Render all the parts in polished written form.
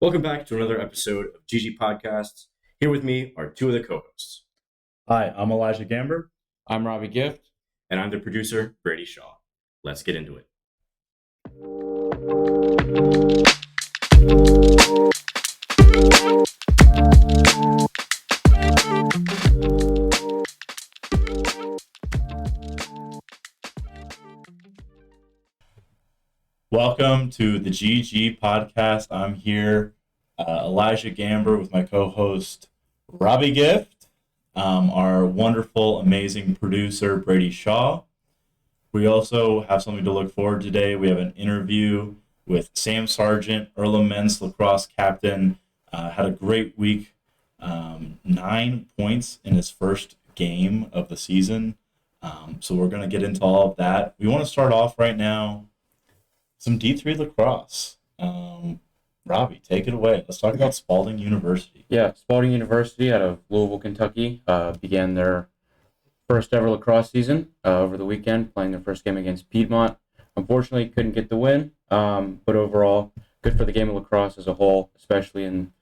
Welcome back to another episode of GG Podcasts. Here with me are two of the co-hosts. Hi, I'm Elijah Gamber. I'm Robbie Gift. And I'm the producer, Brady Shaw. Let's get into it. Welcome to the GG Podcast. I'm here, Elijah Gamber, with my co-host, Robbie Gift, our wonderful, amazing producer, Brady Shaw. We also have something to look forward to today. We have an interview with Sam Sargent, Earlham men's lacrosse captain. Had a great week, 9 points in his first game of the season. So we're going to get into all of that. We want to start off right now, some D3 lacrosse. Robbie, take it away. Let's talk about Spalding University. Yeah, Spalding University out of Louisville, Kentucky, began their first ever lacrosse season over the weekend, playing their first game against Piedmont. Unfortunately, couldn't get the win, but overall, good for the game of lacrosse as a whole, especially in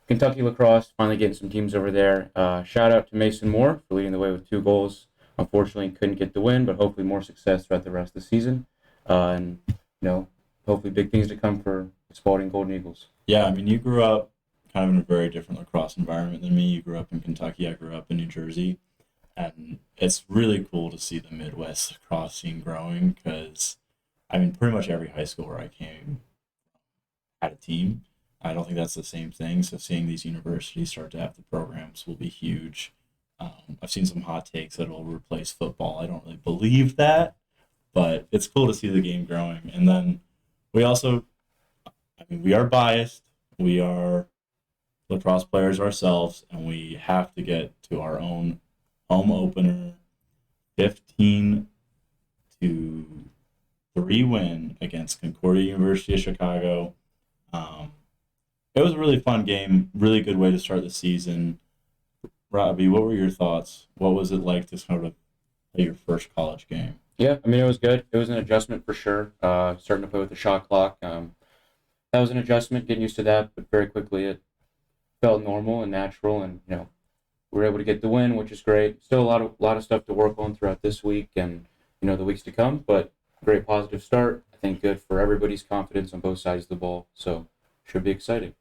Kentucky lacrosse, finally getting some teams over there. Shout out to Mason Moore for leading the way with 2 goals. Unfortunately, couldn't get the win, but hopefully more success throughout the rest of the season. And hopefully big things to come for Spalding Golden Eagles. Yeah, I mean, you grew up kind of in a very different lacrosse environment than me. You grew up in Kentucky. I grew up in New Jersey. And it's really cool to see the Midwest lacrosse scene growing because, I mean, pretty much every high school where I came had a team. I don't think that's the same thing. So seeing these universities start to have the programs will be huge. I've seen some hot takes that it'll replace football. I don't really believe that, but it's cool to see the game growing. And then we also, we are biased. We are lacrosse players ourselves, and we have to get to our own home opener, 15-3 win against Concordia University of Chicago. It was a really fun game, really good way to start the season. Robbie, what were your thoughts? What was it like to sort of play your first college game? Yeah, it was good. It was an adjustment for sure. Starting to play with the shot clock. That was an adjustment, getting used to that, but very quickly it felt normal and natural, and we were able to get the win, which is great. Still a lot of stuff to work on throughout this week and the weeks to come, but great positive start. I think good for everybody's confidence on both sides of the ball, so should be exciting.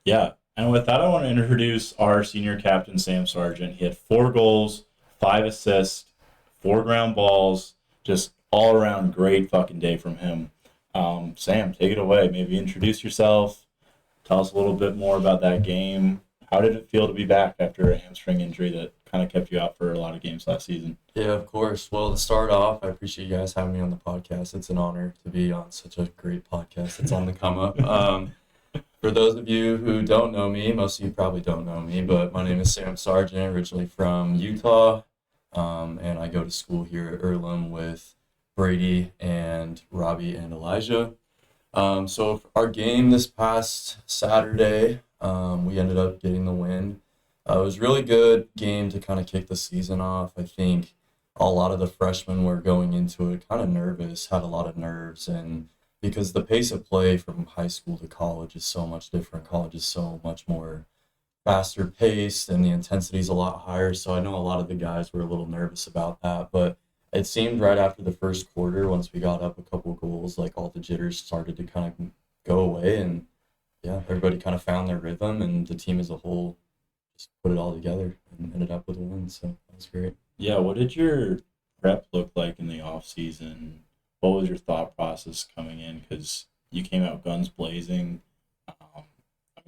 Yeah, and with that, I want to introduce our senior captain, Sam Sargent. He had 4 goals, 5 assists, 4 ground balls, just all around great fucking day from him. Sam, take it away. Maybe introduce yourself. Tell us a little bit more about that game. How did it feel to be back after a hamstring injury that kind of kept you out for a lot of games last season? Yeah, of course. Well, to start off, I appreciate you guys having me on the podcast. It's an honor to be on such a great podcast that's on the come up. For those of you who don't know me, most of you probably don't know me, but my name is Sam Sargent, originally from Utah, and I go to school here at Earlham with Brady and Robbie and Elijah. So our game this past Saturday, we ended up getting the win. It was a really good game to kind of kick the season off. I think a lot of the freshmen were going into it kind of nervous, had a lot of nerves, and because the pace of play from high school to college is so much different. College is so much more faster paced and the intensity is a lot higher. So I know a lot of the guys were a little nervous about that, but it seemed right after the first quarter, once we got up a couple goals, like all the jitters started to kind of go away, and yeah, everybody kind of found their rhythm, and the team as a whole just put it all together and ended up with a win. So that was great. Yeah, what did your prep look like in the off season? What was your thought process coming in? Because you came out guns blazing.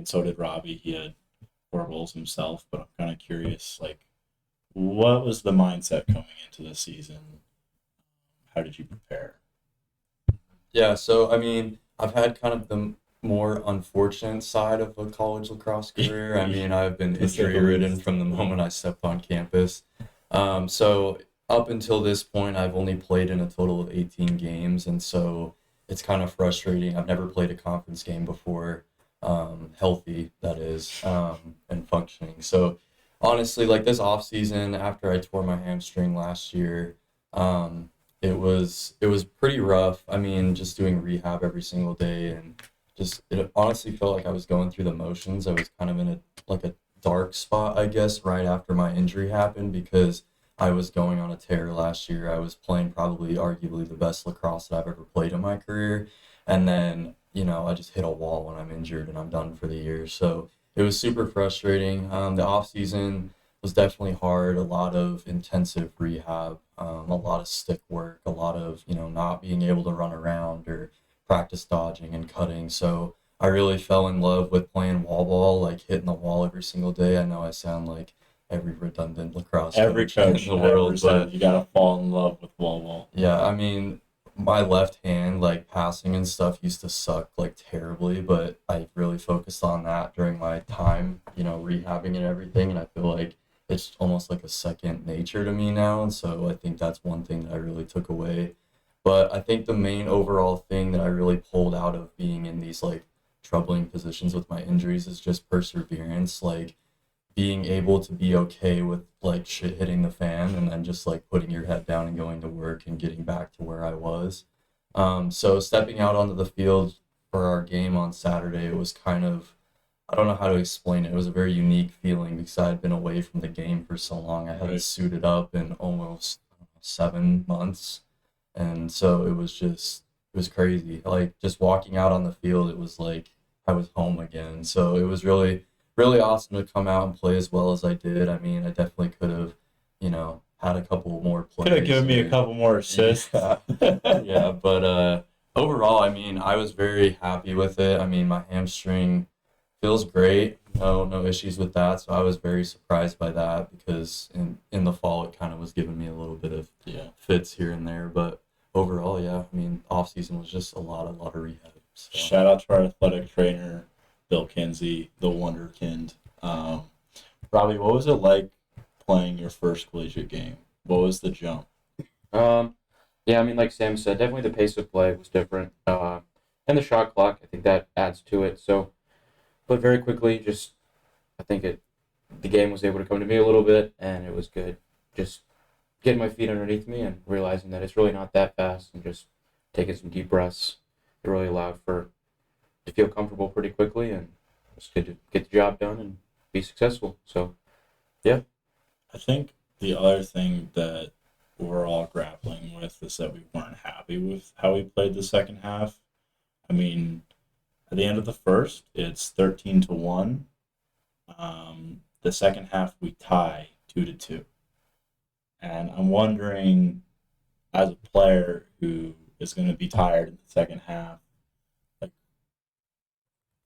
So did Robbie. He had 4 goals himself, but I'm kind of curious, what was the mindset coming into the season? How did you prepare? Yeah, so I've had kind of the more unfortunate side of a college lacrosse career. I've been injury-ridden from the moment I stepped on campus. So up until this point, I've only played in a total of 18 games, and so it's kind of frustrating. I've never played a conference game before, healthy, that is, and functioning. So honestly, this off season, after I tore my hamstring last year, it was pretty rough. Just doing rehab every single day and it honestly felt like I was going through the motions. I was kind of in a dark spot, I guess, right after my injury happened because I was going on a tear last year. I was playing probably arguably the best lacrosse that I've ever played in my career. And then, I just hit a wall when I'm injured and I'm done for the year. So it was super frustrating. The off season was definitely hard, a lot of intensive rehab, a lot of stick work, a lot of, not being able to run around or practice dodging and cutting. So I really fell in love with playing wall ball, like hitting the wall every single day. I know I sound like every redundant lacrosse Every coach in the world, but you gotta fall in love with wall ball. yeah, I mean, my left hand, like passing and stuff, used to suck like terribly, but I really focused on that during my time, rehabbing and everything. And I feel like it's almost like a second nature to me now. And so I think that's one thing that I really took away. But I think the main overall thing that I really pulled out of being in these like troubling positions with my injuries is just perseverance. Like, being able to be okay with like shit hitting the fan and then just like putting your head down and going to work and getting back to where I was. So stepping out onto the field for our game on Saturday, it was kind of, I don't know how to explain it. It was a very unique feeling because I had been away from the game for so long. I hadn't Right. suited up in almost 7 months. And so it was crazy. Like just walking out on the field, it was like I was home again. So it was really awesome to come out and play as well as I did. I mean, I definitely could have, had a couple more plays. Could have given me a couple more assists. Yeah, yeah, but overall, I mean, I was very happy with it. I mean, my hamstring feels great. No issues with that. So I was very surprised by that because in the fall it kind of was giving me a little bit of fits here and there. But overall, yeah, I mean, off season was just a lot of rehab. So. Shout out to our athletic trainer, Bill Kinsey, the Wonderkind. Robbie, what was it like playing your first collegiate game? What was the jump? Yeah, I mean, like Sam said, definitely the pace of play was different. And the shot clock, I think that adds to it. So, but very quickly, I think the game was able to come to me a little bit, and it was good. Just getting my feet underneath me and realizing that it's really not that fast, and just taking some deep breaths. It really allowed to feel comfortable pretty quickly, and it's good to get the job done and be successful. So, yeah. I think the other thing that we're all grappling with is that we weren't happy with how we played the second half. I mean, at the end of the first, it's 13-1. The second half, we tie 2-2. And I'm wondering, as a player who is going to be tired in the second half, like,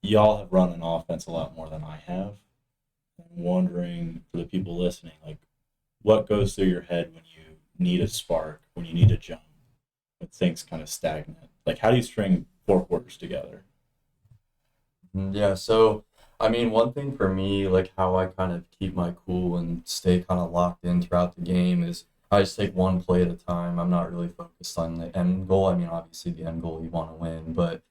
y'all have run an offense a lot more than I have. I'm wondering, for the people listening, like, what goes through your head when you need a spark, when you need a jump, when things kind of stagnant? Like, how do you string 4 quarters together? Yeah, so I mean, one thing for me, like how I kind of keep my cool and stay kind of locked in throughout the game is I just take one play at a time. I'm not really focused on the end goal. I mean, obviously the end goal you want to win, but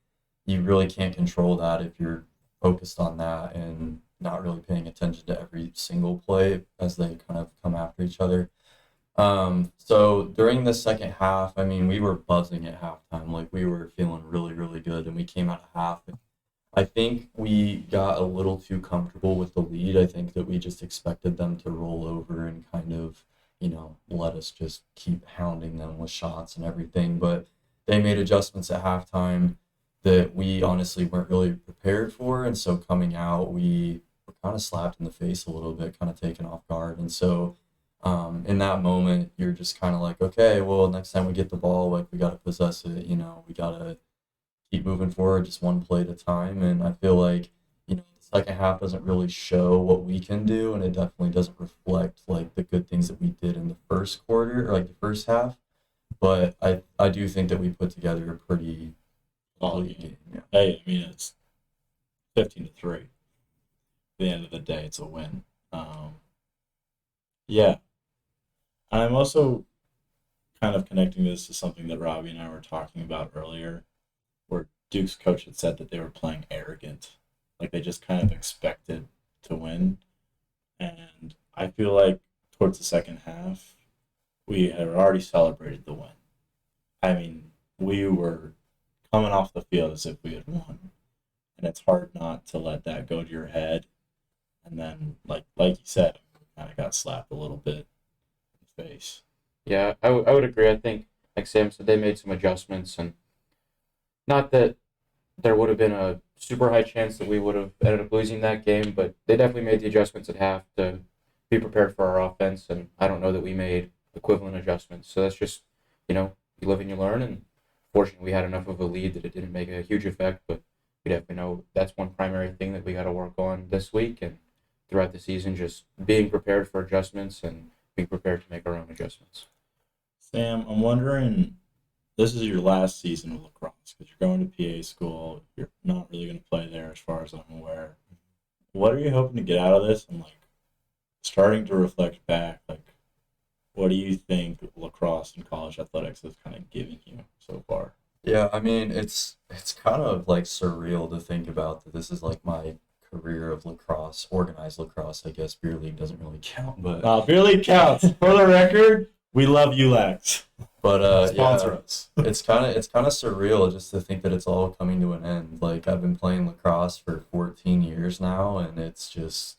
you really can't control that if you're focused on that and not really paying attention to every single play as they kind of come after each other. So during the second half, I mean, we were buzzing at halftime. Like we were feeling really, really good, and we came out of half. I think we got a little too comfortable with the lead. I think that we just expected them to roll over and kind of, let us just keep hounding them with shots and everything. But they made adjustments at halftime that we honestly weren't really prepared for. And so coming out, we were kind of slapped in the face a little bit, kind of taken off guard. And so in that moment, you're just kind of like, okay, well, next time we get the ball, like we got to possess it, we got to keep moving forward just one play at a time. And I feel like, the second half doesn't really show what we can do, and it definitely doesn't reflect like the good things that we did in the first quarter or like the first half. But I do think that we put together a pretty Solid game. Yeah. Hey, I mean, it's 15-3. At the end of the day, it's a win. Yeah. I'm also kind of connecting this to something that Robbie and I were talking about earlier, where Duke's coach had said that they were playing arrogant. Like they just kind of expected to win. And I feel like towards the second half, we had already celebrated the win. I mean, we were coming off the field as if we had won. and it's hard not to let that go to your head. And then, like you said, kind of got slapped a little bit in the face. Yeah, I would agree. I think, like Sam said, they made some adjustments, and not that there would have been a super high chance that we would have ended up losing that game, but they definitely made the adjustments at half to be prepared for our offense, and I don't know that we made equivalent adjustments. So that's just, you live and you learn, and fortunately we had enough of a lead that it didn't make a huge effect, but we definitely know that's one primary thing that we got to work on this week and throughout the season, just being prepared for adjustments and being prepared to make our own adjustments. Sam, I'm wondering, this is your last season of lacrosse because you're going to PA school. You're not really going to play there as far as I'm aware. What are you hoping to get out of this? And starting to reflect back, what do you think lacrosse and college athletics has kind of given you so far? Yeah, I mean, it's kind of like surreal to think about that this is like my career of lacrosse, organized lacrosse. I guess beer league doesn't really count, but Beer league counts. For the record, we love you, Lex. Sponsor yeah, us. it's kind of surreal just to think that it's all coming to an end. Like I've been playing lacrosse for 14 years now, and it's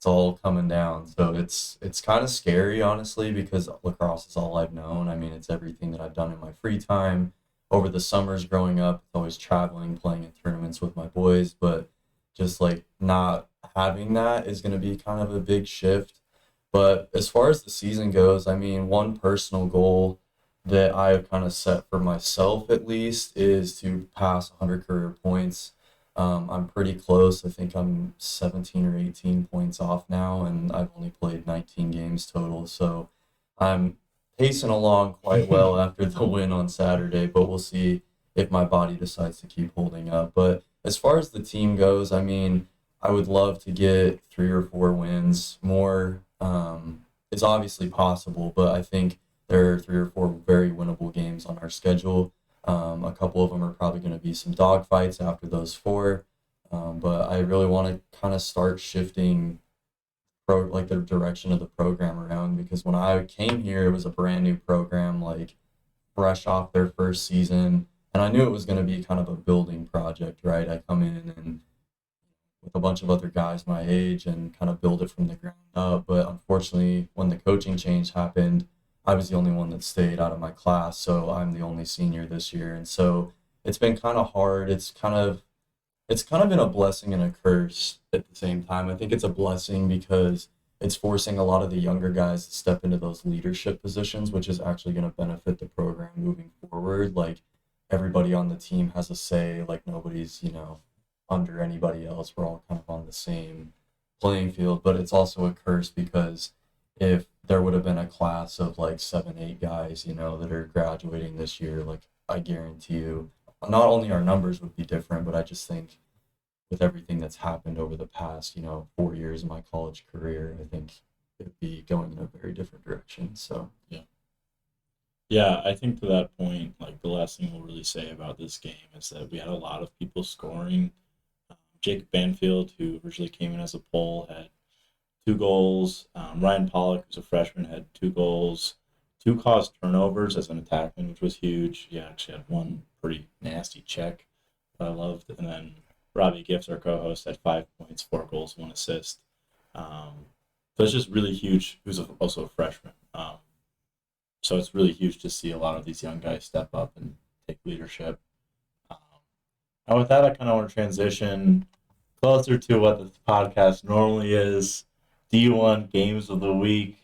all coming down. So it's kind of scary, honestly, because lacrosse is all I've known. I mean, it's everything that I've done in my free time. Over the summers growing up, it's always traveling, playing in tournaments with my boys, but just like not having that is going to be kind of a big shift. But as far as the season goes, I mean, one personal goal that I've kind of set for myself at least is to pass 100 career points. I'm pretty close. I think I'm 17 or 18 points off now, and I've only played 19 games total. So I'm pacing along quite well after the win on Saturday, but we'll see if my body decides to keep holding up. But as far as the team goes, I mean, I would love to get 3 or 4 wins. More is obviously possible, but I think there are 3 or 4 very winnable games on our schedule. A couple of them are probably going to be some dogfights after those 4. But I really want to kind of start shifting the direction of the program around, because when I came here, it was a brand new program, like fresh off their first season. And I knew it was going to be kind of a building project, right? I come in and with a bunch of other guys my age and kind of build it from the ground up. But unfortunately, when the coaching change happened, I was the only one that stayed out of my class. So I'm the only senior this year. And so it's been kind of hard. It's kind of been a blessing and a curse at the same time. I think it's a blessing because it's forcing a lot of the younger guys to step into those leadership positions, which is actually going to benefit the program moving forward. Like everybody on the team has a say, like nobody's, under anybody else. We're all kind of on the same playing field, but it's also a curse because if there would have been a class of like 7, 8 guys, that are graduating this year, like I guarantee you, not only our numbers would be different, but I just think with everything that's happened over the past, 4 years of my college career, I think it'd be going in a very different direction. So Yeah, I think to that point, the last thing we'll really say about this game is that we had a lot of people scoring. Jacob Banfield, who originally came in as a pole, had 2 goals. Ryan Pollock, who's a freshman, had 2 goals. 2 caused turnovers as an attackman, which was huge. He actually had 1 pretty nasty check that I loved. And then Robbie Gift, our co-host, had 5 points, 4 goals, 1 assist. So it's just really huge. Who's also a freshman. So it's really huge to see a lot of these young guys step up and take leadership. And with that, I kind of want to transition closer to what the podcast normally is. D1 Games of the Week.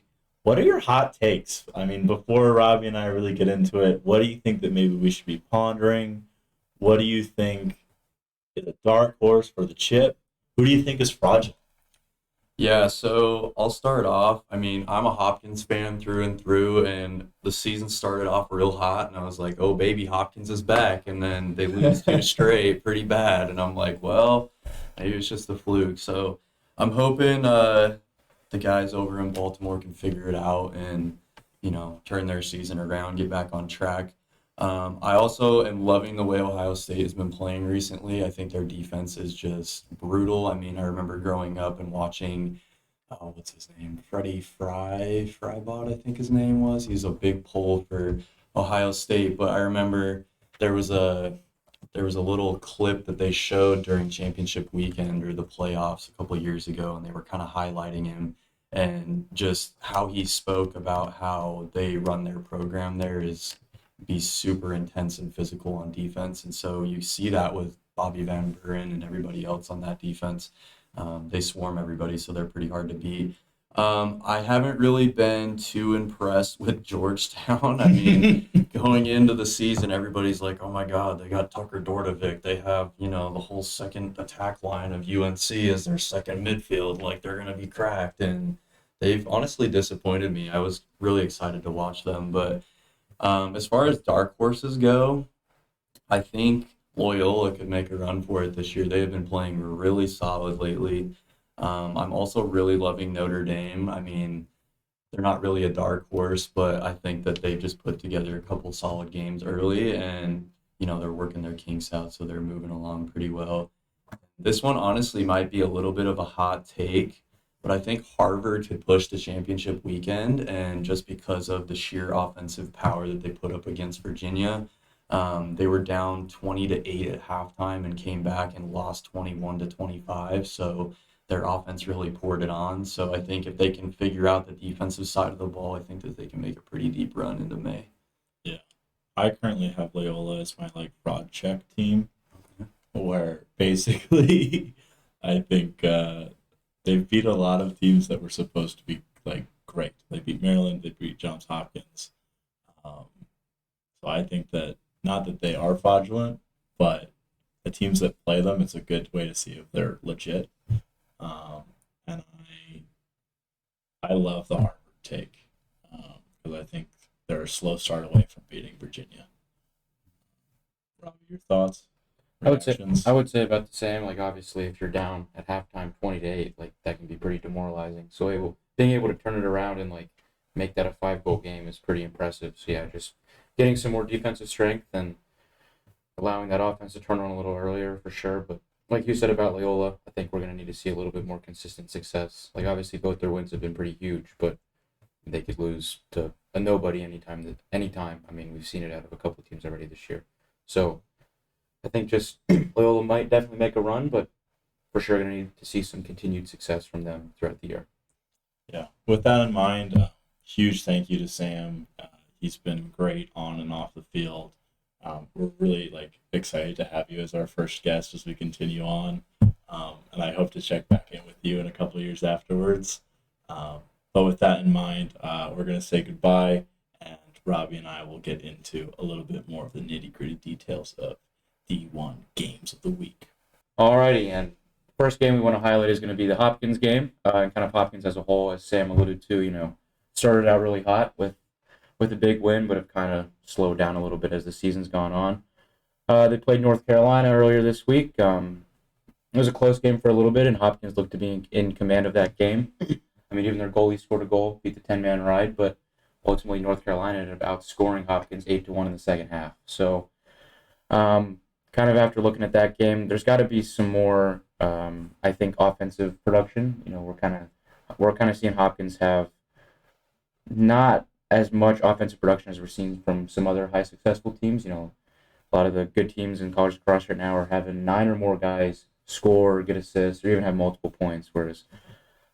What are your hot takes? I mean, before Robbie and I really get into it, what do you think that maybe we should be pondering? What do you think is a dark horse for the chip? Who do you think is fraudulent? yeah, so I'll start off. I mean, I'm a Hopkins fan through and through, and the season started off real hot, and I was like, oh, baby, Hopkins is back. And then they lose 2 straight pretty bad. And I'm like, well, maybe it's just a fluke. So I'm hoping the guys over in Baltimore can figure it out and, turn their season around, get back on track. I also am loving the way Ohio State has been playing recently. I think their defense is just brutal. I mean, I remember growing up and watching, what's his name? Freddie Frybot, I think his name was. He's a big pull for Ohio State, but I remember there was a there was a little clip that they showed during championship weekend or the playoffs a couple of years ago, and they were kind of highlighting him and just how he spoke about how they run their program there is be super intense and physical on defense. And so you see that with Bobby Van Buren and everybody else on that defense. They swarm everybody, so they're pretty hard to beat. I haven't really been too impressed with Georgetown. I mean, going into the season, everybody's like, oh my God, they got Tucker Dordovic. They have, the whole second attack line of UNC as their second midfield. Like, they're going to be cracked. And they've honestly disappointed me. I was really excited to watch them. But as far as dark horses go, I think Loyola could make a run for it this year. They have been playing really solid lately. I'm also really loving Notre Dame. I mean, they're not really a dark horse, but I think that they just put together a couple solid games early, and they're working their kinks out, so they're moving along pretty well. This one honestly might be a little bit of a hot take, but I think Harvard could push the championship weekend, and just because of the sheer offensive power that they put up against Virginia. They were down 20-8 at halftime and came back and lost 21-25. So their offense really poured it on. So I think if they can figure out the defensive side of the ball, I think that they can make a pretty deep run into May. Yeah. I currently have Loyola as my fraud check team, where basically I think they beat a lot of teams that were supposed to be great. They beat Maryland, they beat Johns Hopkins. So I think that not that they are fraudulent, but the teams that play them, it's a good way to see if they're legit. And I love the Harvard take because I think they're a slow start away from beating Virginia. Robbie, your thoughts? I would say about the same. Obviously, if you're down at halftime 20-8, that can be pretty demoralizing. So being able to turn it around and make that a 5-goal game is pretty impressive. So yeah, just getting some more defensive strength and allowing that offense to turn on a little earlier for sure. But like you said about Loyola, I think we're going to need to see a little bit more consistent success. Obviously both their wins have been pretty huge, but they could lose to a nobody anytime. I mean, we've seen it out of a couple of teams already this year. So I think just Loyola might definitely make a run, but for sure going to need to see some continued success from them throughout the year. Yeah. With that in mind, huge thank you to Sam. He's been great on and off the field. We're really excited to have you as our first guest as we continue on, and I hope to check back in with you in a couple of years afterwards. But with that in mind, we're going to say goodbye, and Robbie and I will get into a little bit more of the nitty-gritty details of D1 games of the week. Alrighty, and first game we want to highlight is going to be the Hopkins game, and kind of Hopkins as a whole, as Sam alluded to. Started out really hot with a big win, but have kind of slowed down a little bit as the season's gone on. They played North Carolina earlier this week. It was a close game for a little bit, and Hopkins looked to be in command of that game. I mean, even their goalie scored a goal, beat the 10-man ride, but ultimately North Carolina ended up outscoring Hopkins 8-1 in the second half. So, kind of after looking at that game, there's got to be some more, I think, offensive production. We're kind of seeing Hopkins have not as much offensive production as we're seeing from some other high successful teams. A lot of the good teams in college lacrosse right now are having 9 or more guys score, get assists, or even have multiple points. Whereas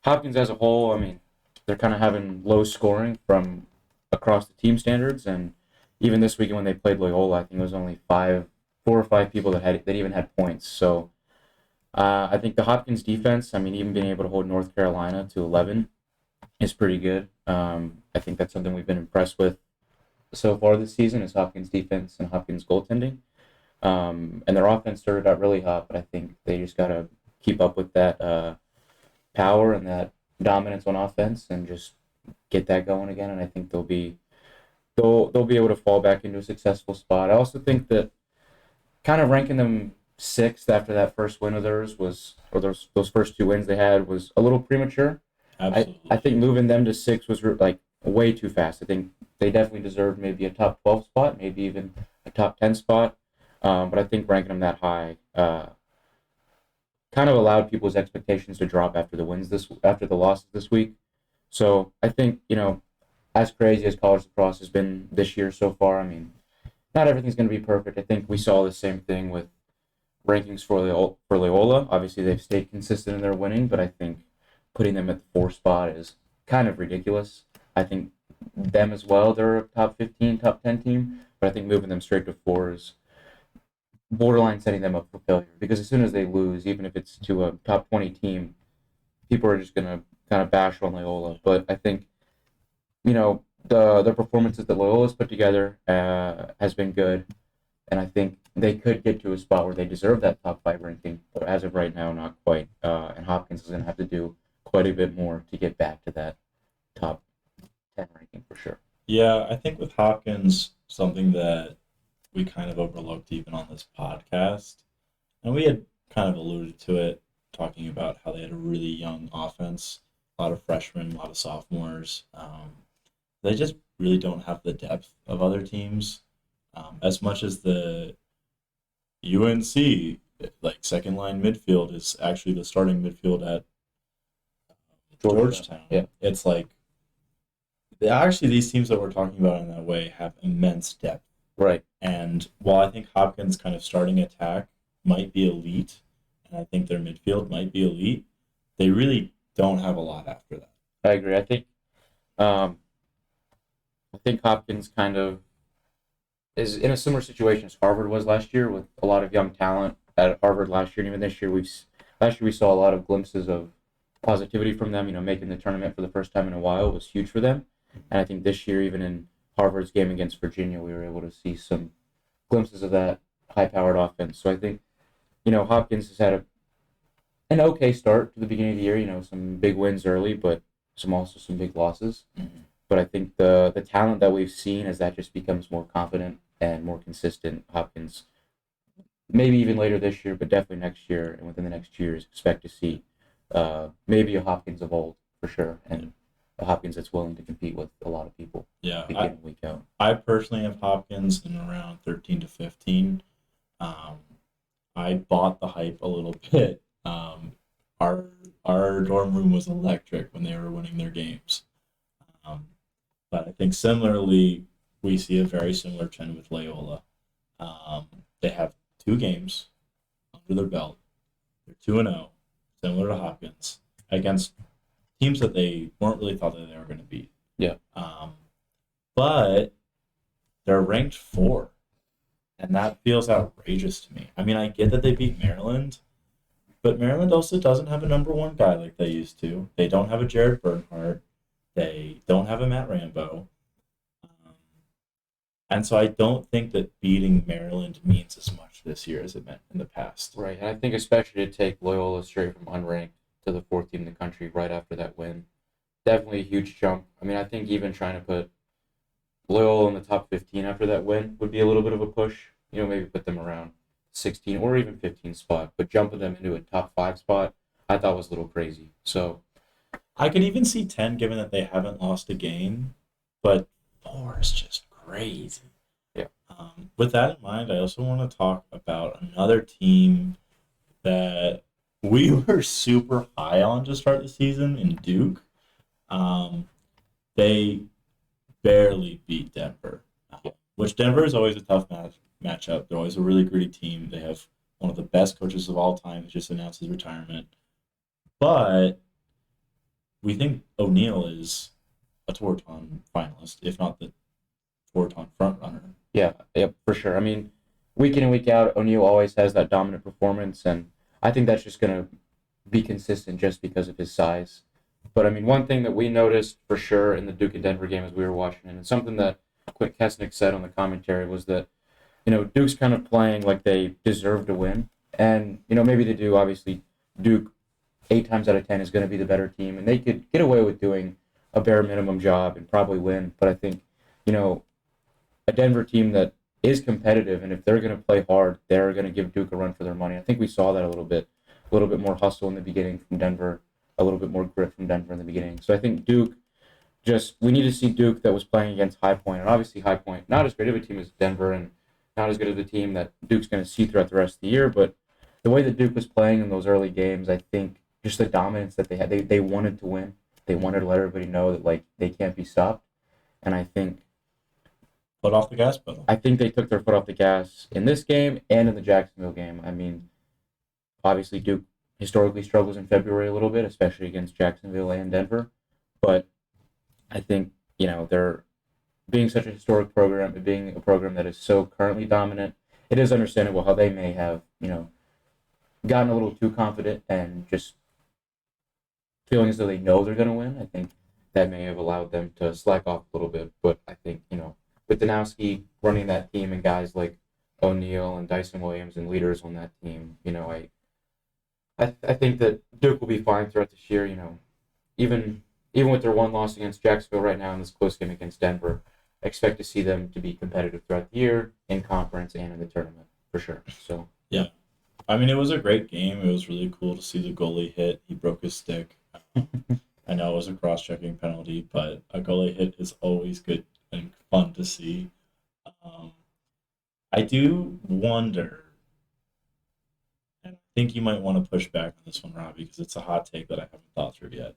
Hopkins as a whole, I mean, they're kind of having low scoring from across the team standards. And even this weekend when they played Loyola, I think it was only 4 or 5 people that even had points. So I think the Hopkins defense, I mean, even being able to hold North Carolina to 11 is pretty good. I think that's something we've been impressed with so far this season is Hopkins defense and Hopkins goaltending. And their offense started out really hot, but I think they just got to keep up with that power and that dominance on offense and just get that going again. And I think they'll be able to fall back into a successful spot. I also think that kind of ranking them 6th after that first win of theirs those first 2 wins they had was a little premature. Absolutely. I think moving them to 6 was way too fast. I think they definitely deserved maybe a top 12 spot, maybe even a top 10 spot. But I think ranking them that high kind of allowed people's expectations to drop after the losses this week. So I think, as crazy as college lacrosse has been this year so far, I mean, not everything's going to be perfect. I think we saw the same thing with rankings for Loyola. Obviously, they've stayed consistent in their winning, but I think putting them at the 4 spot is kind of ridiculous. I think them as well, they're a top 15, top 10 team, but I think moving them straight to 4 is borderline setting them up for failure, because as soon as they lose, even if it's to a top 20 team, people are just going to kind of bash on Loyola. But I think, the performances that Loyola's put together has been good, and I think they could get to a spot where they deserve that top 5 ranking, but as of right now, not quite. And Hopkins is going to have to do quite a bit more to get back to that top 10 ranking for sure. Yeah, I think with Hopkins, something that we kind of overlooked even on this podcast, and we had kind of alluded to it, talking about how they had a really young offense, a lot of freshmen, a lot of sophomores. They just really don't have the depth of other teams. As much as the UNC, like second line midfield, is actually the starting midfield at Georgetown. Yeah. It's like, actually, these teams that we're talking about in that way have immense depth. Right. And while I think Hopkins' kind of starting attack might be elite, and I think their midfield might be elite, they really don't have a lot after that. I agree. I think Hopkins kind of is in a similar situation as Harvard was last year, with a lot of young talent at Harvard last year, and even this year. Last year we saw a lot of glimpses of positivity from them. Making the tournament for the first time in a while was huge for them, and I think this year, even in Harvard's game against Virginia, we were able to see some glimpses of that high-powered offense. So I think, Hopkins has had an okay start to the beginning of the year. Some big wins early, but some big losses. Mm-hmm. But I think the talent that we've seen, as that just becomes more confident and more consistent, Hopkins, maybe even later this year, but definitely next year and within the next 2 years, expect to see maybe a Hopkins of old for sure, and a Hopkins that's willing to compete with a lot of people. Yeah, week in and week out. I personally have Hopkins in around 13 to 15. I bought the hype a little bit. Our dorm room was electric when they were winning their games. But I think similarly, we see a very similar trend with Loyola. They have 2 games under their belt. They're 2-0, similar to Hopkins, against teams that they weren't really thought that they were going to beat. Yeah. But they're ranked 4, and that feels outrageous to me. I mean, I get that they beat Maryland, but Maryland also doesn't have a number 1 guy like they used to. They don't have a Jared Bernhardt. They don't have a Matt Rambo. And so I don't think that beating Maryland means as much this year as it meant in the past. Right, and I think especially to take Loyola straight from unranked to the 4th team in the country right after that win, definitely a huge jump. I mean, I think even trying to put Loyola in the top 15 after that win would be a little bit of a push. Maybe put them around 16 or even 15 spot, but jumping them into a top 5 spot, I thought was a little crazy. So I could even see 10, given that they haven't lost a game, but 4 is just crazy. Yeah. With that in mind, I also want to talk about another team that we were super high on to start the season in Duke. They barely beat Denver, which Denver is always a tough matchup. They're always a really gritty team. They have one of the best coaches of all time who just announced his retirement. But we think O'Neal is a Tewaaraton finalist, if not the Tewaaraton frontrunner. Yeah, for sure. I mean, week in and week out, O'Neal always has that dominant performance, and I think that's just going to be consistent just because of his size. But I mean, one thing that we noticed for sure in the Duke and Denver game as we were watching, and it's something that Quint Kesnick said on the commentary, was that, Duke's kind of playing like they deserve to win. And, maybe they do. Obviously, Duke, 8 times out of 10, is going to be the better team, and they could get away with doing a bare minimum job and probably win. But I think, a Denver team that is competitive, and if they're going to play hard, they're going to give Duke a run for their money. I think we saw that a little bit more hustle in the beginning from Denver, a little bit more grit from Denver in the beginning. So I think Duke, we need to see Duke that was playing against High Point, and obviously High Point, not as great of a team as Denver, and not as good of a team that Duke's going to see throughout the rest of the year, but the way that Duke was playing in those early games, I think just the dominance that they had, they wanted to win. They wanted to let everybody know that, they can't be stopped. And I think foot off the gas pedal. I think they took their foot off the gas in this game and in the Jacksonville game. I mean, obviously Duke historically struggles in February a little bit, especially against Jacksonville and Denver. But I think, they're being such a historic program, being a program that is so currently dominant, it is understandable how they may have, gotten a little too confident and just feeling as though they know they're going to win. I think that may have allowed them to slack off a little bit. But I think, with Danowski running that team and guys like O'Neal and Dyson Williams and leaders on that team, I think that Duke will be fine throughout this year. Even with their one loss against Jacksonville right now in this close game against Denver, I expect to see them to be competitive throughout the year in conference and in the tournament for sure. So yeah, I mean, it was a great game. It was really cool to see the goalie hit. He broke his stick. I know it was a cross-checking penalty, but a goalie hit is always good and fun to see. I do wonder, and I think you might want to push back on this one, Robbie, because it's a hot take that I haven't thought through yet.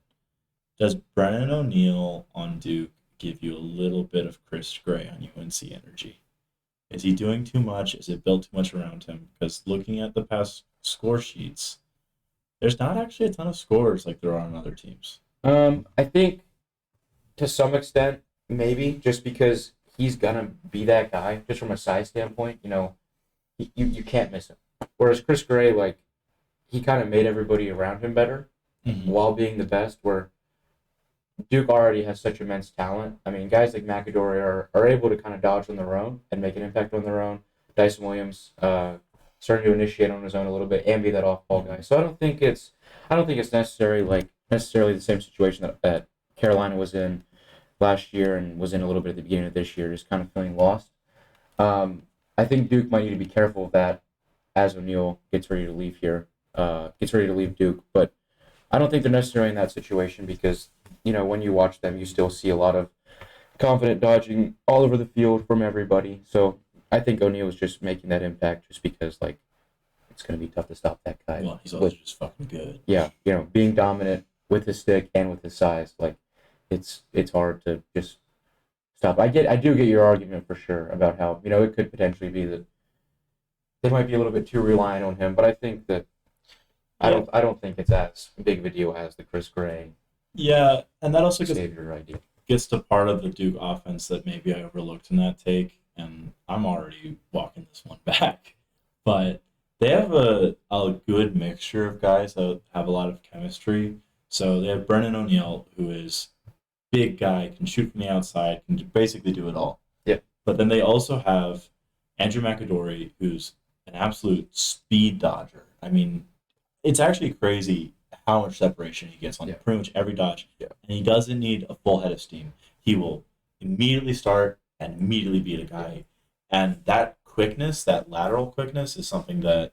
Does Brennan O'Neal on Duke give you a little bit of Chris Gray on UNC energy? Is he doing too much? Is it built too much around him? Because looking at the past score sheets, there's not actually a ton of scores like there are on other teams. I think to some extent, maybe, just because he's going to be that guy, just from a size standpoint, you can't miss him. Whereas Chris Gray, he kind of made everybody around him better while being the best, where Duke already has such immense talent. I mean, guys like McAdory are able to kind of dodge on their own and make an impact on their own. Dyson Williams starting to initiate on his own a little bit and be that off-ball guy. So I don't think it's necessarily the same situation that Carolina was in last year and was in a little bit at the beginning of this year, just kind of feeling lost. I think Duke might need to be careful of that as O'Neal gets ready to leave Duke. But I don't think they're necessarily in that situation because, when you watch them, you still see a lot of confident dodging all over the field from everybody. So I think O'Neal is just making that impact just because, it's going to be tough to stop that guy. Well, he's also just fucking good. Yeah, being dominant with his stick and with his size, it's hard to just stop. I do get your argument for sure about how, it could potentially be that they might be a little bit too reliant on him, but I think that I don't think it's as big of a deal as the Chris Gray. Yeah, and that also gets to part of the Duke offense that maybe I overlooked in that take, and I'm already walking this one back. But they have a good mixture of guys that have a lot of chemistry. So they have Brennan O'Neal, who is big guy, can shoot from the outside, can basically do it all. Yeah. But then they also have Andrew McAdory, who's an absolute speed dodger. I mean, it's actually crazy how much separation he gets on pretty much every dodge. Yeah. And he doesn't need a full head of steam. He will immediately start and immediately beat a guy. And that quickness, that lateral quickness, is something that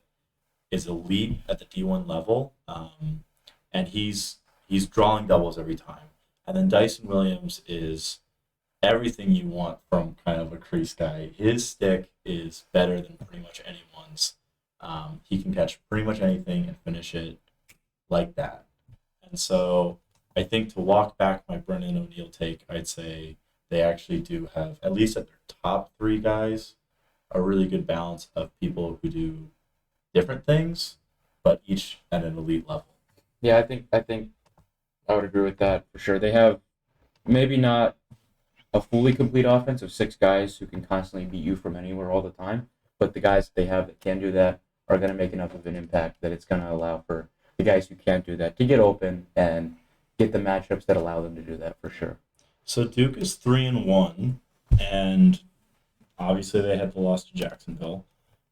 is elite at the D1 level. And he's drawing doubles every time. And then Dyson Williams is everything you want from kind of a crease guy. His stick is better than pretty much anyone's. He can catch pretty much anything and finish it like that. And so I think to walk back my Brennan O'Neal take, I'd say they actually do have, at least at their top three guys, a really good balance of people who do different things, but each at an elite level. Yeah, I think I would agree with that for sure. They have maybe not a fully complete offense of 6 guys who can constantly beat you from anywhere all the time, but the guys that they have that can do that are going to make enough of an impact that it's going to allow for the guys who can't do that to get open and get the matchups that allow them to do that for sure. So Duke is 3-1, and obviously they had the loss to Jacksonville.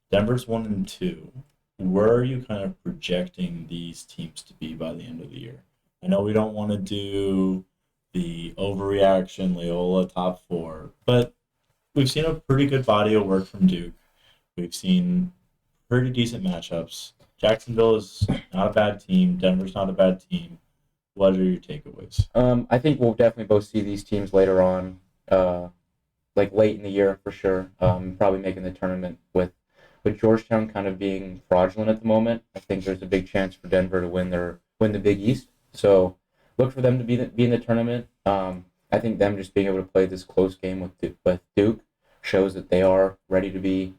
Denver's 1-2. Where are you kind of projecting these teams to be by the end of the year? I know we don't want to do the overreaction Loyola top 4, but we've seen a pretty good body of work from Duke. We've seen pretty decent matchups. Jacksonville is not a bad team. Denver's not a bad team. What are your takeaways? I think we'll definitely both see these teams later on, late in the year for sure. Probably making the tournament with Georgetown kind of being fraudulent at the moment. I think there's a big chance for Denver to win the Big East. So look for them to be in the tournament. I think them just being able to play this close game with Duke shows that they are ready to be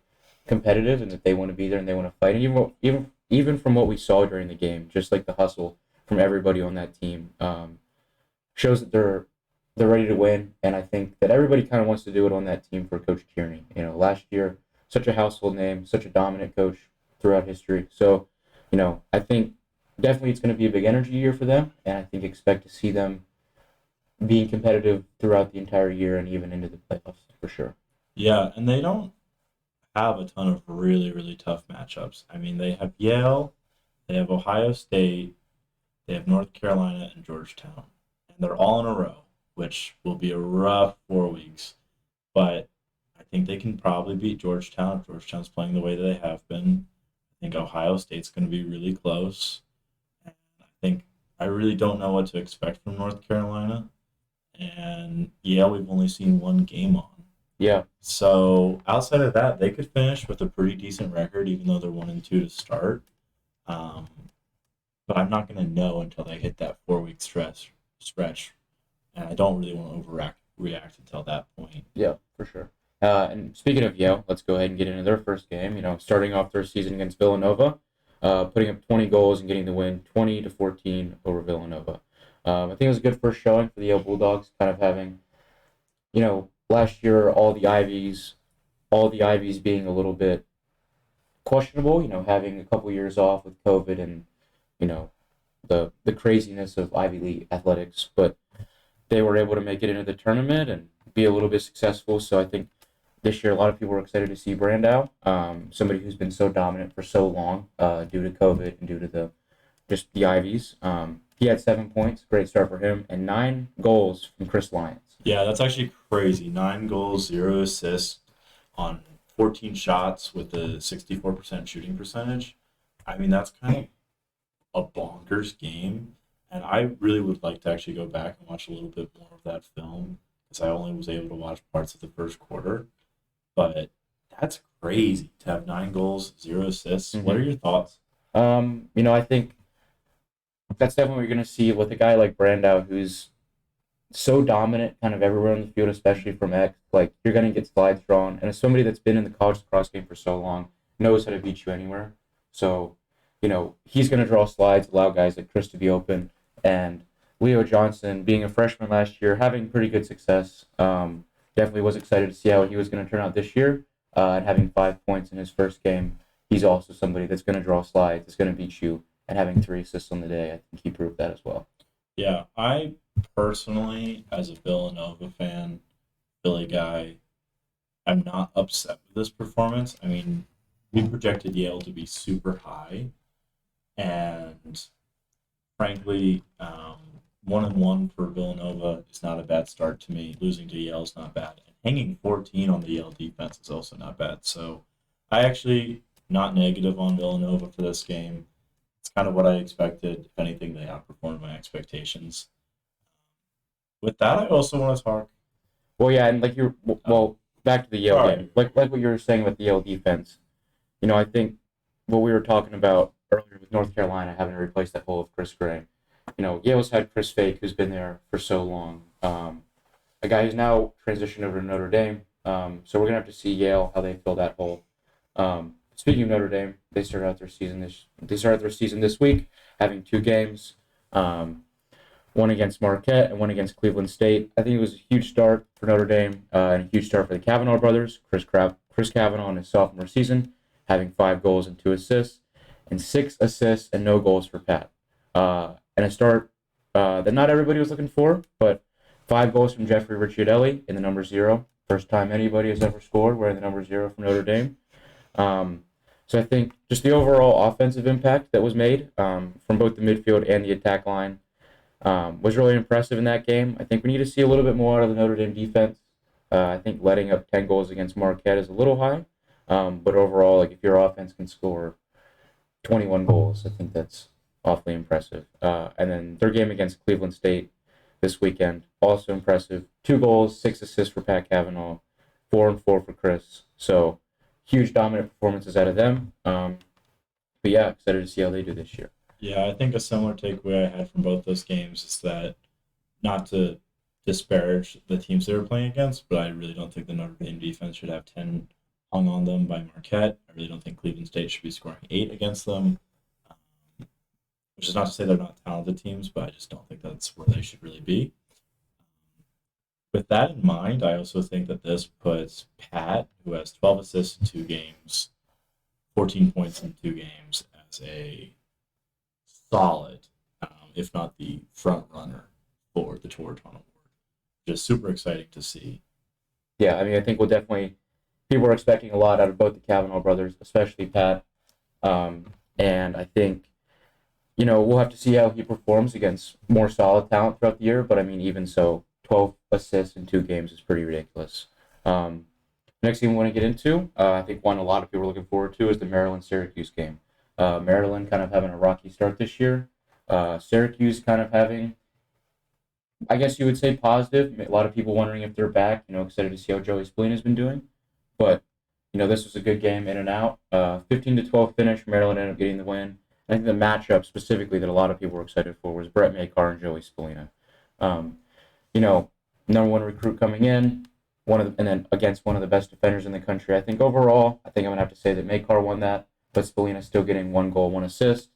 competitive and that they want to be there and they want to fight. And even from what we saw during the game, just like the hustle from everybody on that team, shows that they're ready to win. And I think that everybody kind of wants to do it on that team for Coach Tierney. Last year, such a household name, such a dominant coach throughout history. So, I think definitely it's going to be a big energy year for them, and I think expect to see them being competitive throughout the entire year and even into the playoffs for sure. Yeah, and they don't have a ton of really, really tough matchups. I mean, they have Yale, they have Ohio State, they have North Carolina, and Georgetown. And they're all in a row, which will be a rough 4 weeks. But I think they can probably beat Georgetown if Georgetown's playing the way that they have been. I think Ohio State's going to be really close. And I really don't know what to expect from North Carolina. And Yale, we've only seen one game on. Yeah. So outside of that, they could finish with a pretty decent record, even though they're 1-2 to start. But I'm not going to know until they hit that 4-week stretch, and I don't really want to overreact until that point. Yeah, for sure. And speaking of Yale, let's go ahead and get into their first game. Starting off their season against Villanova, putting up 20 goals and getting the win, 20-14 over Villanova. I think it was a good first showing for the Yale Bulldogs, kind of having, last year all the Ivies being a little bit questionable. Having a couple years off with COVID and the craziness of Ivy League athletics, but they were able to make it into the tournament and be a little bit successful. So I think this year a lot of people were excited to see Brandow, somebody who's been so dominant for so long due to COVID and due to the Ivies. He had 7 points, great start for him, and 9 goals from Chris Lyons. Yeah, that's actually crazy. 9 goals, 0 assists on 14 shots with a 64% shooting percentage. I mean, that's kind of a bonkers game. And I really would like to actually go back and watch a little bit more of that film because I only was able to watch parts of the first quarter. But that's crazy to have 9 goals, 0 assists. Mm-hmm. What are your thoughts? I think that's definitely what you're going to see with a guy like Brandow, who's so dominant kind of everywhere on the field, especially from X. Like, you're going to get slides drawn. And as somebody that's been in the college lacrosse game for so long, knows how to beat you anywhere. So, he's going to draw slides, allow guys like Chris to be open. And Leo Johnson, being a freshman last year, having pretty good success, definitely was excited to see how he was going to turn out this year. And having 5 points in his first game, he's also somebody that's going to draw slides, that's going to beat you. And having 3 assists on the day, I think he proved that as well. Yeah, I personally, as a Villanova fan, Philly guy, I'm not upset with this performance. I mean, we projected Yale to be super high, and frankly, 1-1 for Villanova is not a bad start to me. Losing to Yale is not bad, and hanging 14 on the Yale defense is also not bad. So, I actually not negative on Villanova for this game. It's kind of what I expected. If anything, they outperformed my expectations. With that, I also want to talk. Well, yeah, and back to the Yale game. Like what you were saying with the Yale defense. I think what we were talking about earlier with North Carolina having to replace that hole of Chris Gray. Yale's had Chris Fake, who's been there for so long. A guy who's now transitioned over to Notre Dame. So we're going to have to see Yale, how they fill that hole. Speaking of Notre Dame, they started out their season this week, having 2 games, one against Marquette and one against Cleveland State. I think it was a huge start for Notre Dame and a huge start for the Kavanaugh brothers. Chris Kavanaugh in his sophomore season, having 5 goals and 2 assists, and 6 assists and no goals for Pat. And a start that not everybody was looking for, but 5 goals from Jeffrey Ricciardelli in the number 0. First time anybody has ever scored wearing the number 0 from Notre Dame. So I think just the overall offensive impact that was made from both the midfield and the attack line was really impressive in that game. I think we need to see a little bit more out of the Notre Dame defense. I think letting up 10 goals against Marquette is a little high. But overall, if your offense can score 21 goals, I think that's awfully impressive. And then their game against Cleveland State this weekend, also impressive. 2 goals, 6 assists for Pat Kavanaugh, 4 and 4 for Chris. So huge dominant performances out of them. But yeah, excited to see how they do this year. Yeah, I think a similar takeaway I had from both those games is that, not to disparage the teams they were playing against, but I really don't think the Notre Dame defense should have 10 hung on them by Marquette. I really don't think Cleveland State should be scoring 8 against them, which is not to say they're not talented teams, but I just don't think that's where they should really be. With that in mind, I also think that this puts Pat, who has 12 assists in 2 games, 14 points in 2 games, as a solid, if not the front runner for the Tour Award. Just super exciting to see. Yeah, I mean, I think people are expecting a lot out of both the Kavanaugh brothers, especially Pat. And I think, we'll have to see how he performs against more solid talent throughout the year. But I mean, even so, 12 assists in 2 games is pretty ridiculous. Next thing we want to get into, I think one a lot of people are looking forward to is the Maryland-Syracuse game. Maryland kind of having a rocky start this year. Syracuse kind of having, I guess you would say, positive. A lot of people wondering if they're back, excited to see how Joey Spillane has been doing. But, this was a good game in and out. 15-12 finish, Maryland ended up getting the win. I think the matchup specifically that a lot of people were excited for was Brett Makar and Joey Spillane. Number 1 recruit coming in, and then against one of the best defenders in the country. I think overall, I'm going to have to say that Makar won that, but Spillane still getting 1 goal, 1 assist.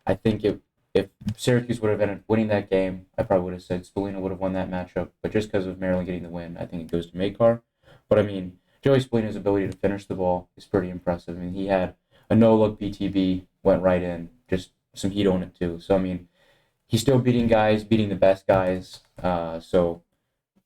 I think if Syracuse would have ended up winning that game, I probably would have said Spillane would have won that matchup. But just because of Maryland getting the win, I think it goes to Makar. But I mean, Joey Spillane's ability to finish the ball is pretty impressive. I mean, he had a no-look BTB, went right in, just some heat on it too. So I mean, he's still beating the best guys. So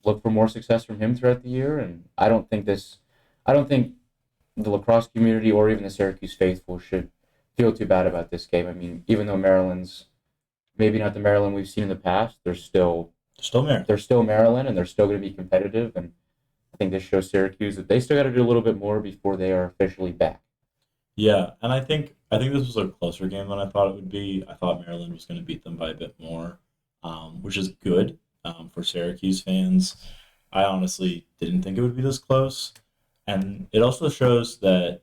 look for more success from him throughout the year. And I don't think the lacrosse community or even the Syracuse faithful should feel too bad about this game. I mean, even though Maryland's maybe not the Maryland we've seen in the past, they're still Maryland. They're still Maryland, and they're still going to be competitive. And I think this shows Syracuse that they still got to do a little bit more before they are officially back. Yeah, and I think this was a closer game than I thought it would be. I thought Maryland was going to beat them by a bit more, which is good for Syracuse fans. I honestly didn't think it would be this close. And it also shows that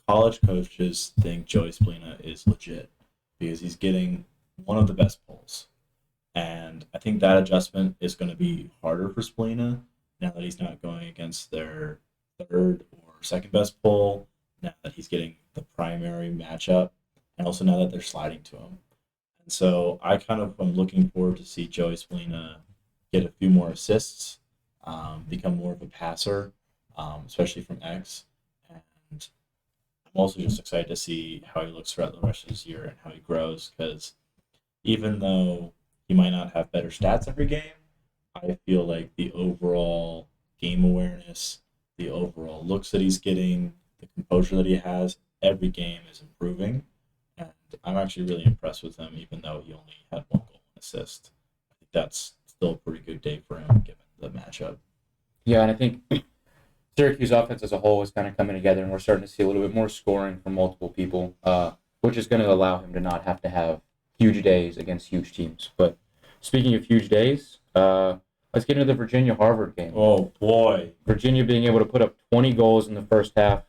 college coaches think Joey Spillane is legit because he's getting one of the best polls. And I think that adjustment is going to be harder for Spillane now that he's not going against their third or second best poll, now that he's getting the primary matchup, and also now that they're sliding to him. And so I kind of am looking forward to see Joey Spillane get a few more assists, become more of a passer, especially from X. And I'm also just excited to see how he looks throughout the rest of this year and how he grows, because even though he might not have better stats every game, I feel like the overall game awareness, the overall looks that he's getting, the composure that he has, every game is improving. And I'm actually really impressed with him, even though he only had 1 goal and assist. I think that's still a pretty good day for him, given the matchup. Yeah, and I think Syracuse offense as a whole is kind of coming together, and we're starting to see a little bit more scoring from multiple people, which is going to allow him to not have to have huge days against huge teams. But speaking of huge days, let's get into the Virginia-Harvard game. Oh, boy. Virginia being able to put up 20 goals in the first half,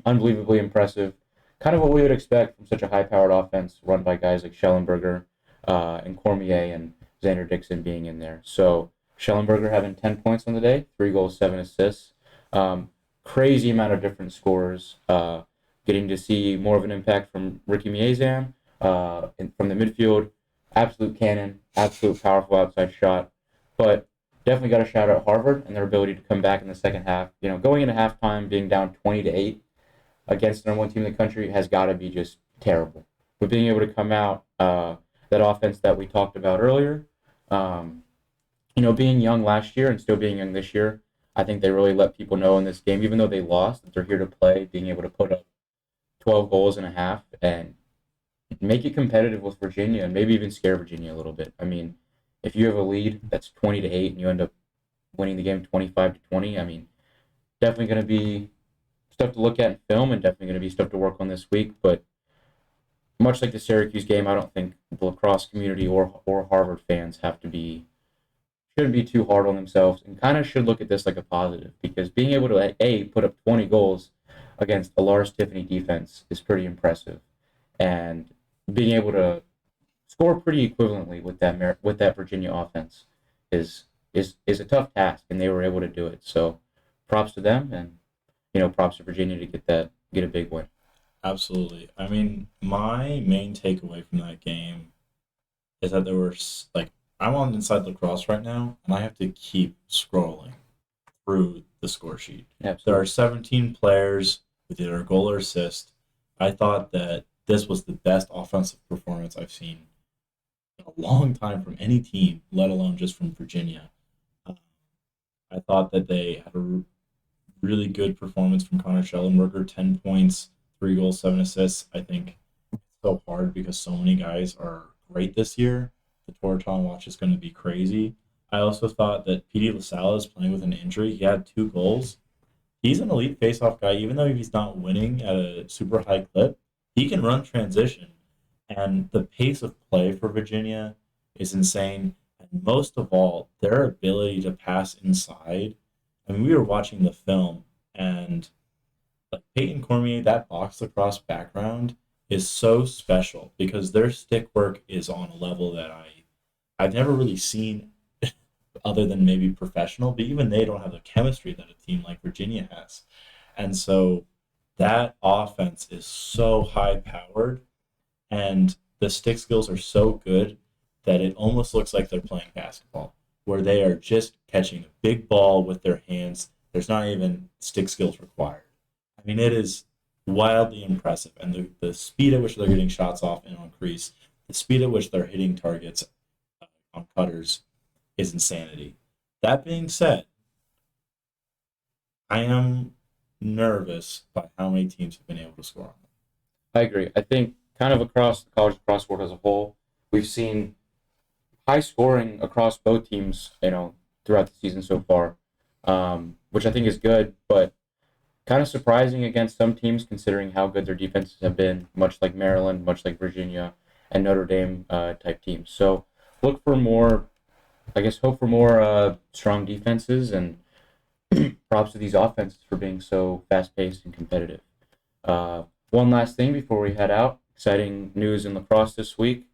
unbelievably impressive. Kind of what we would expect from such a high-powered offense run by guys like Schellenberger and Cormier and Xander Dixon being in there. So Schellenberger having 10 points on the day, 3 goals, 7 assists. Crazy amount of different scores. Getting to see more of an impact from Ricky Miezan from the midfield. Absolute cannon, absolute powerful outside shot. But definitely got to shout out Harvard and their ability to come back in the second half. Going into halftime, being down 20-8 against the number 1 team in the country has got to be just terrible. But being able to come out, that offense that we talked about earlier, being young last year and still being young this year, I think they really let people know in this game, even though they lost, that they're here to play, being able to put up 12 goals and a half and make it competitive with Virginia and maybe even scare Virginia a little bit. I mean, if you have a lead that's 20-8 and you end up winning the game 25-20, I mean, definitely going to be stuff to look at in film and definitely going to be stuff to work on this week. But much like the Syracuse game, I don't think the lacrosse community or Harvard fans shouldn't be too hard on themselves and kind of should look at this like a positive, because being able to put up 20 goals against a Lars Tiffany defense is pretty impressive, and being able to score pretty equivalently with that Virginia offense is is a tough task, and they were able to do it. So props to them, and props to Virginia to get a big win. Absolutely. I mean, my main takeaway from that game is that there were I'm on Inside Lacrosse right now, and I have to keep scrolling through the score sheet. Absolutely. There are 17 players with either a goal or assist. I thought that this was the best offensive performance I've seen in a long time from any team, let alone just from Virginia. I thought that they had a really good performance from Connor Schellenberger, 10 points, 3 goals, 7 assists. I think it's so hard because so many guys are great this year. The Toraton watch is going to be crazy. I also thought that P.D. LaSalle is playing with an injury. He had 2 goals. He's an elite faceoff guy, even though he's not winning at a super high clip. He can run transition, and the pace of play for Virginia is insane. And most of all, their ability to pass inside. I mean, we were watching the film, and like Peyton Cormier, that box lacrosse background is so special because their stick work is on a level that I've never really seen other than maybe professional, but even they don't have the chemistry that a team like Virginia has. And so that offense is so high powered, and the stick skills are so good that it almost looks like they're playing basketball, where they are just catching a big ball with their hands. There's not even stick skills required. I mean, it is wildly impressive. And the speed at which they're getting shots off and on crease, the speed at which they're hitting targets on cutters is insanity. That being said, I am nervous by how many teams have been able to score on them. I agree. I think kind of across the college lacrosse world as a whole, we've seen high scoring across both teams, throughout the season so far, which I think is good, but kind of surprising against some teams considering how good their defenses have been, much like Maryland, much like Virginia, and Notre Dame type teams. So hope for more strong defenses, and props to these offenses for being so fast-paced and competitive. One last thing before we head out, exciting news in lacrosse this week.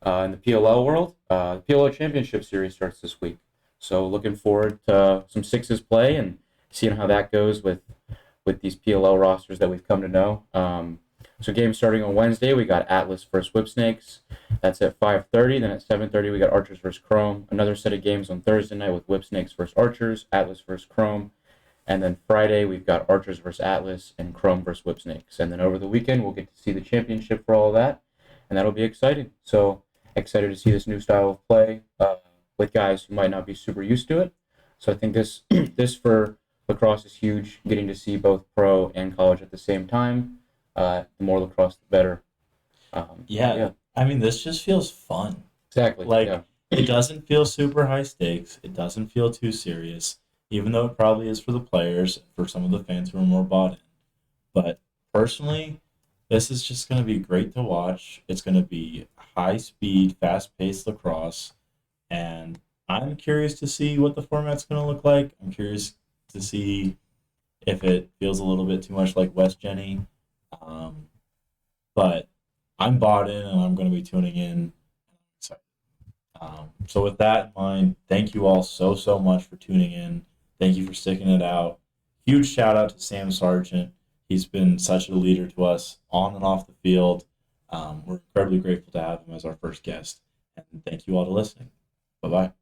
In the PLL world, the PLL Championship Series starts this week. So looking forward to some sixes play and seeing how that goes with these PLL rosters that we've come to know. So games starting on Wednesday, we got Atlas versus Whipsnakes. That's at 5:30. Then at 7:30, we got Archers versus Chrome. Another set of games on Thursday night with Whipsnakes versus Archers, Atlas versus Chrome. And then Friday, we've got Archers versus Atlas and Chrome versus Whipsnakes. And then over the weekend, we'll get to see the championship for all of that. And that'll be exciting. So excited to see this new style of play with guys who might not be super used to it. So I think this for lacrosse is huge, getting to see both pro and college at the same time. The more lacrosse, the better. Yeah. I mean, this just feels fun. Exactly. It doesn't feel super high stakes. It doesn't feel too serious, even though it probably is for the players and for some of the fans who are more bought in. But personally, this is just going to be great to watch. It's going to be high speed, fast paced lacrosse. And I'm curious to see what the format's going to look like. I'm curious to see if it feels a little bit too much like West Jenny. But I'm bought in, and I'm going to be tuning in. So with that in mind, thank you all so much for tuning in. Thank you for sticking it out. Huge shout out to Sam Sargent. He's been such a leader to us on and off the field. We're incredibly grateful to have him as our first guest. And thank you all for listening. Bye-bye.